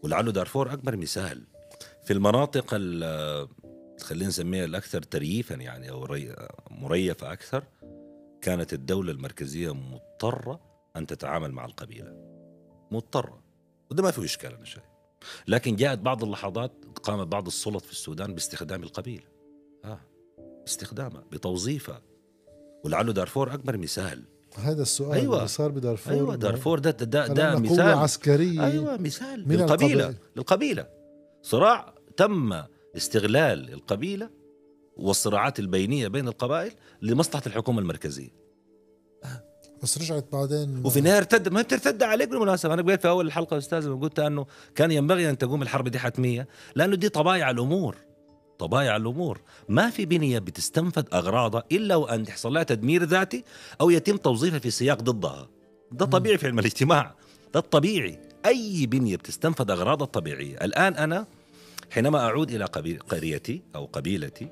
ولعله دارفور أكبر مثال. في المناطق خلينا نسميها الأكثر ترييفا يعني أو مريفة أكثر، كانت الدولة المركزية مضطرة أن تتعامل مع القبيلة، مضطرة، وده ما فيه إشكال أنا شايف. لكن جاءت بعض اللحظات قامت بعض السلط في السودان باستخدام القبيلة، باستخدامها بتوظيفها، ولعله دارفور أكبر مثال. هذا السؤال أيوة. اللي صار بدارفور. أيوة دارفور ده مثال مثال. قوة عسكرية. أيوة مثال من للقبيلة صراع تم استغلال القبيلة والصراعات البينية بين القبائل لمصلحة الحكومة المركزية. بس رجعت بعدين وفي النهاية ما بترتد عليك. بالمناسبة أنا قلت في أول الحلقة أستاذ قلت أنه كان ينبغي أن تقوم الحرب دي حتمية، لأنه دي طبايع الأمور. ما في بنية بتستنفذ أغراضها إلا وأن يحصل لها تدمير ذاتي أو يتم توظيفها في سياق ضدها. ده طبيعي في علم الاجتماع، ده الطبيعي. أي بنية بتستنفذ أغراضها الطبيعية. الآن أنا حينما أعود إلى قريتي أو قبيلتي،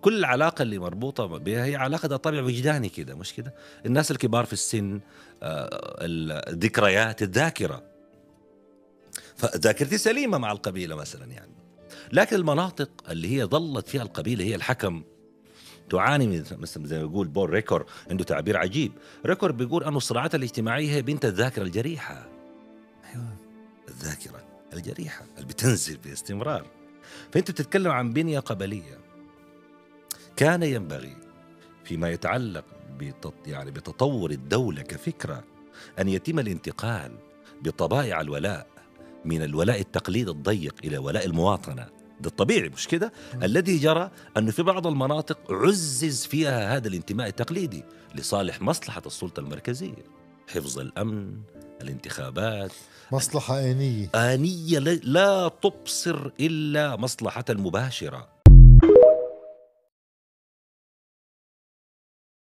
كل العلاقة اللي مربوطة بها هي علاقة ده طبع وجداني كده، مش كده؟ الناس الكبار في السن، الذكريات، الذاكرة، فذاكرتي سليمة مع القبيلة مثلا يعني. لكن المناطق اللي هي ظلت فيها القبيلة هي الحكم تعاني من مثلا زي ما يقول بول ريكور، عنده تعبير عجيب. ريكور بيقول أن الصراعات الاجتماعية هي بنت الذاكرة الجريحة. أيوة، الذاكرة الجريحة اللي بتنزل باستمرار. فأنت بتتكلم عن بنية قبلية. كان ينبغي فيما يتعلق بتطور الدولة كفكرة أن يتم الانتقال بطبائع الولاء من الولاء التقليد الضيق إلى ولاء المواطنة. ده الطبيعي مش كده؟ الذي جرى أنه في بعض المناطق عزز فيها هذا الانتماء التقليدي لصالح مصلحة السلطة المركزية، حفظ الأمن، الانتخابات، مصلحة آنية لا تبصر إلا مصلحة المباشرة.